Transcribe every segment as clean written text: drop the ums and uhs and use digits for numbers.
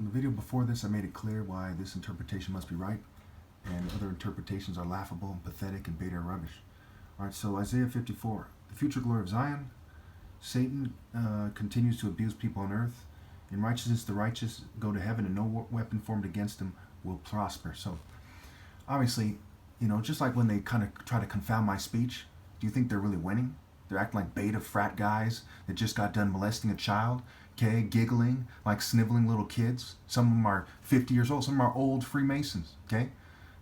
in the video before this, I made it clear why this interpretation must be right, and other interpretations are laughable and pathetic and beta rubbish. Alright, so Isaiah 54. The future glory of Zion. Satan continues to abuse people on earth. In righteousness, the righteous go to heaven, and no weapon formed against them will prosper. So, obviously, just like when they kind of try to confound my speech, do you think they're really winning? They're acting like beta frat guys that just got done molesting a child, okay, giggling, like sniveling little kids. Some of them are 50 years old, some of them are old Freemasons, okay?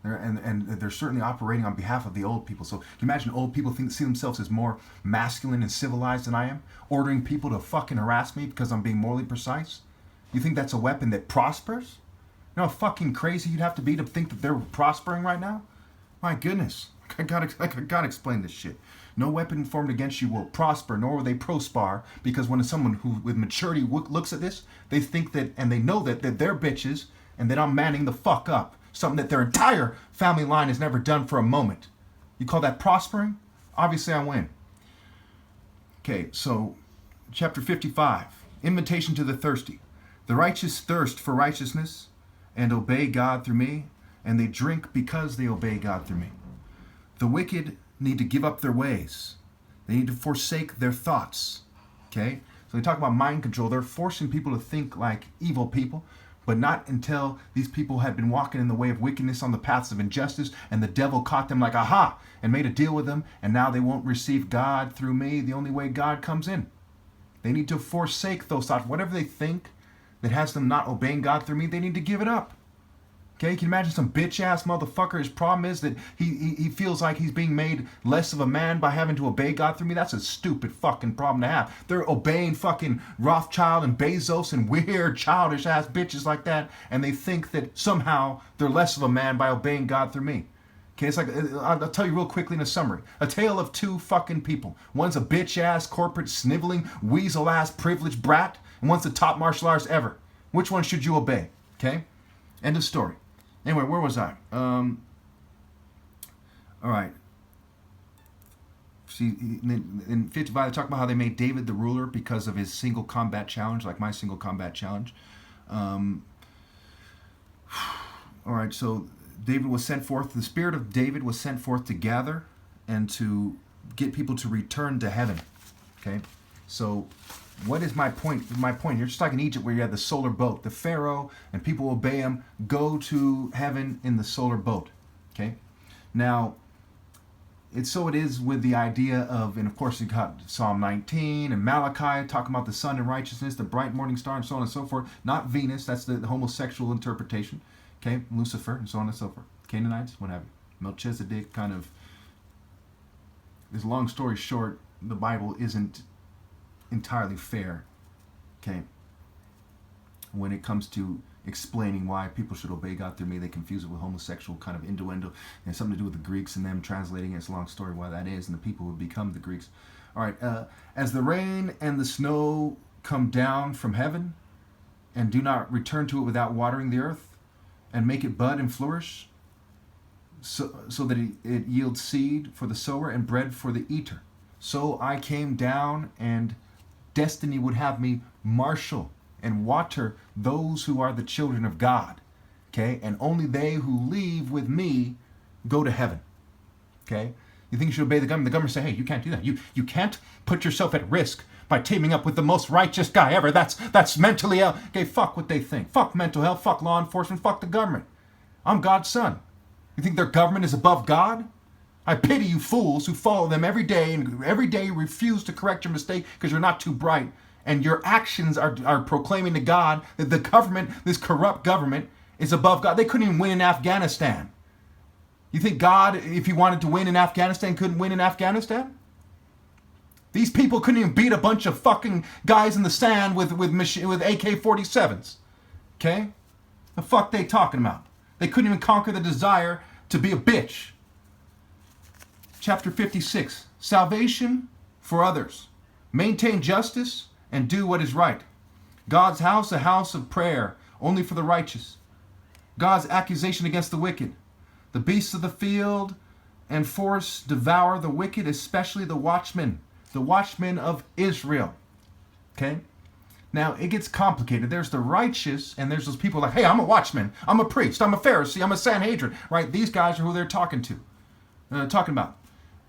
And they're certainly operating on behalf of the old people. So can you imagine old people see themselves as more masculine and civilized than I am, ordering people to fucking harass me because I'm being morally precise? You think that's a weapon that prospers? You know how fucking crazy you'd have to be to think that they're prospering right now? My goodness, I gotta explain this shit. No weapon formed against you will prosper, nor will they prospar, because when someone who with maturity looks at this, they think that, and they know that they're bitches, and that I'm manning the fuck up. Something that their entire family line has never done for a moment. You call that prospering? Obviously I win. Okay, so chapter 55. Invitation to the thirsty. The righteous thirst for righteousness and obey God through me, and they drink because they obey God through me. The wicked need to give up their ways. They need to forsake their thoughts. Okay? So they talk about mind control. They're forcing people to think like evil people, but not until these people had been walking in the way of wickedness on the paths of injustice, and the devil caught them like, aha, and made a deal with them, and now they won't receive God through me, the only way God comes in. They need to forsake those thoughts. Whatever they think that has them not obeying God through me, they need to give it up. Okay, can you imagine some bitch-ass motherfucker? His problem is that he feels like he's being made less of a man by having to obey God through me. That's a stupid fucking problem to have. They're obeying fucking Rothschild and Bezos and weird childish-ass bitches like that, and they think that somehow they're less of a man by obeying God through me. Okay, it's like, I'll tell you real quickly in a summary. A tale of two fucking people. One's a bitch-ass, corporate, sniveling, weasel-ass, privileged brat, and one's the top martial artist ever. Which one should you obey? Okay? End of story. Anyway, where was I? All right. See, in 55, they talk about how they made David the ruler because of his single combat challenge, like my single combat challenge. All right, so David was sent forth. The spirit of David was sent forth to gather and to get people to return to heaven. Okay, so what is my point? My point here, just like in Egypt where you had the solar boat, the Pharaoh and people obey him, go to heaven in the solar boat. Okay, now it's so it is with the idea of, and of course you got Psalm 19 and Malachi talking about the sun and righteousness, the bright morning star, and so on and so forth. Not Venus, that's the homosexual interpretation. Okay, Lucifer, and so on and so forth. Canaanites, what have you. Melchizedek, kind of. This long story short, the Bible isn't entirely fair, okay, when it comes to explaining why people should obey God through me. They confuse it with homosexual kind of innuendo, and something to do with the Greeks and them translating it. It's a long story why that is, and the people would become the Greeks. All right, as the rain and the snow come down from heaven and do not return to it without watering the earth and make it bud and flourish, so that it yields seed for the sower and bread for the eater, so I came down, and destiny would have me marshal and water those who are the children of God. Okay? And only they who leave with me go to heaven. Okay? You think you should obey the government? The government say, hey, you can't do that. You can't put yourself at risk by teaming up with the most righteous guy ever. That's mentally ill. Okay, fuck what they think. Fuck mental health, fuck law enforcement, fuck the government. I'm God's son. You think their government is above God? I pity you fools who follow them every day, and every day you refuse to correct your mistake because you're not too bright, and your actions are proclaiming to God that the government, this corrupt government, is above God. They couldn't even win in Afghanistan. You think God, if he wanted to win in Afghanistan, couldn't win in Afghanistan? These people couldn't even beat a bunch of fucking guys in the sand with AK-47s. Okay? The fuck they talking about? They couldn't even conquer the desire to be a bitch. Chapter 56, salvation for others. Maintain justice and do what is right. God's house, a house of prayer, only for the righteous. God's accusation against the wicked. The beasts of the field and forest devour the wicked, especially the watchmen of Israel. Okay? Now, it gets complicated. There's the righteous, and there's those people like, hey, I'm a watchman, I'm a priest, I'm a Pharisee, I'm a Sanhedrin, right? These guys are who they're talking about.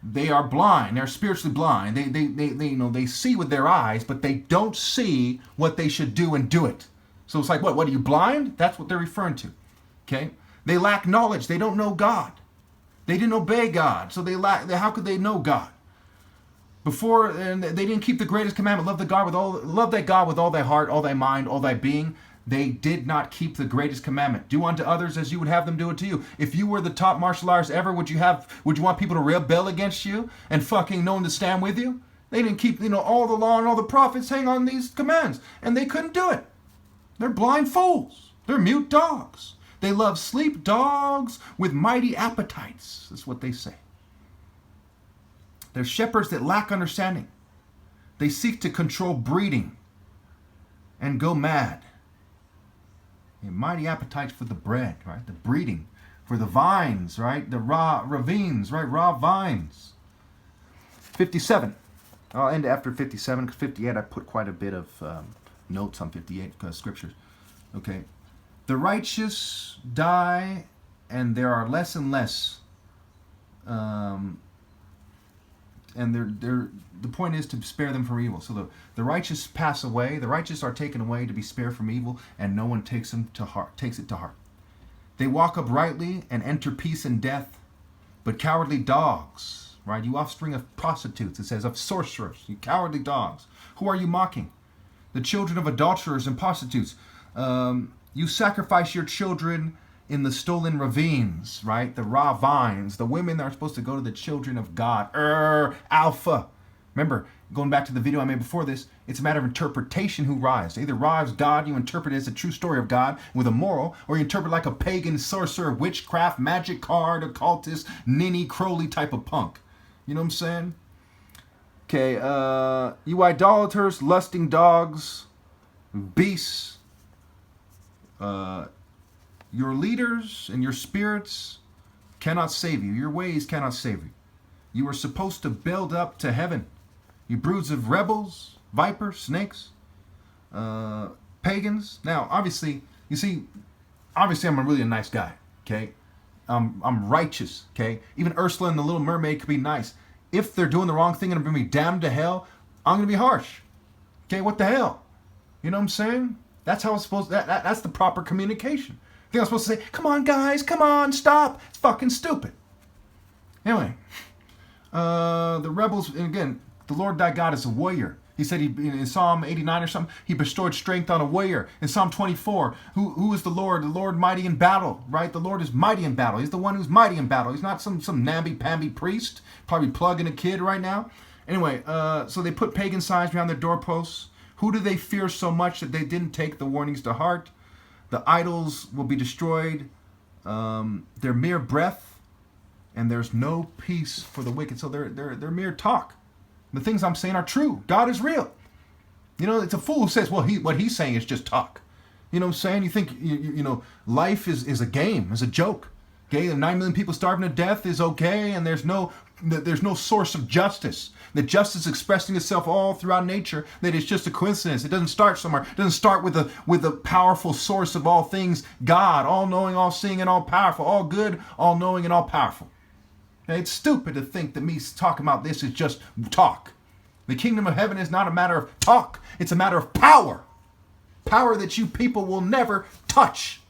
They are blind. They're spiritually blind. They see with their eyes, but they don't see what they should do and do it. So it's like, what are you, blind? That's what they're referring to, okay? They lack knowledge. They don't know God. They didn't obey God, so how could they know God? And they didn't keep the greatest commandment, love thy God with all thy heart, all thy mind, all thy being. They did not keep the greatest commandment. Do unto others as you would have them do it to you. If you were the top martial artist ever, would you want people to rebel against you and fucking no one to stand with you? They didn't keep, all the law and all the prophets hang on these commands, and they couldn't do it. They're blind fools. They're mute dogs. They love sleep dogs with mighty appetites. That's what they say. They're shepherds that lack understanding. They seek to control breeding and go mad. Mighty appetites for the bread, right? The breeding, for the vines, right? The ravines, right? Raw vines. 57. I'll end after 57 because 58 I put quite a bit of notes on 58 scriptures. Okay. The righteous die, and there are less and less. And the point is to spare them from evil. So the righteous pass away. The righteous are taken away to be spared from evil, and no one takes it to heart. They walk uprightly and enter peace and death, but cowardly dogs, right? You offspring of prostitutes, it says, of sorcerers, you cowardly dogs. Who are you mocking? The children of adulterers and prostitutes. You sacrifice your children in the stolen ravines, right? The raw vines. The women that are supposed to go to the children of God. Alpha. Remember, going back to the video I made before this, it's a matter of interpretation who rise. Either rise God, you interpret it as a true story of God with a moral, or you interpret like a pagan sorcerer, witchcraft, magic card, occultist, ninny, crowley type of punk. You know what I'm saying? Okay, you idolaters, lusting dogs, beasts, your leaders and your spirits cannot save you. Your ways cannot save you. You are supposed to build up to heaven. You broods of rebels, vipers, snakes, pagans. Now, obviously, I'm really a nice guy, okay? I'm righteous, okay? Even Ursula and the Little Mermaid could be nice. If they're doing the wrong thing and are going to be damned to hell, I'm going to be harsh. Okay, what the hell? You know what I'm saying? That's how it's supposed to, that's the proper communication. I think I'm supposed to say, come on, guys, come on, stop. It's fucking stupid. Anyway, the rebels, and again, the Lord thy God is a warrior. He said in Psalm 89 or something, he bestowed strength on a warrior. In Psalm 24, who is the Lord? The Lord mighty in battle, right? The Lord is mighty in battle. He's the one who's mighty in battle. He's not some namby-pamby priest, probably plugging a kid right now. Anyway, so they put pagan signs behind their doorposts. Who do they fear so much that they didn't take the warnings to heart? The idols will be destroyed. They're mere breath, and there's no peace for the wicked. So they're mere talk. The things I'm saying are true. God is real. It's a fool who says, well, what he's saying is just talk. You know what I'm saying? You think, life is a game, is a joke. Okay, 9 million people starving to death is okay, and there's no source of justice. That justice expressing itself all throughout nature, that it's just a coincidence. It doesn't start somewhere. It doesn't start with a powerful source of all things, God, all-knowing, all-seeing, and all-powerful, all good, all-knowing, and all-powerful. Okay, it's stupid to think that me talking about this is just talk. The kingdom of heaven is not a matter of talk. It's a matter of power. Power that you people will never touch.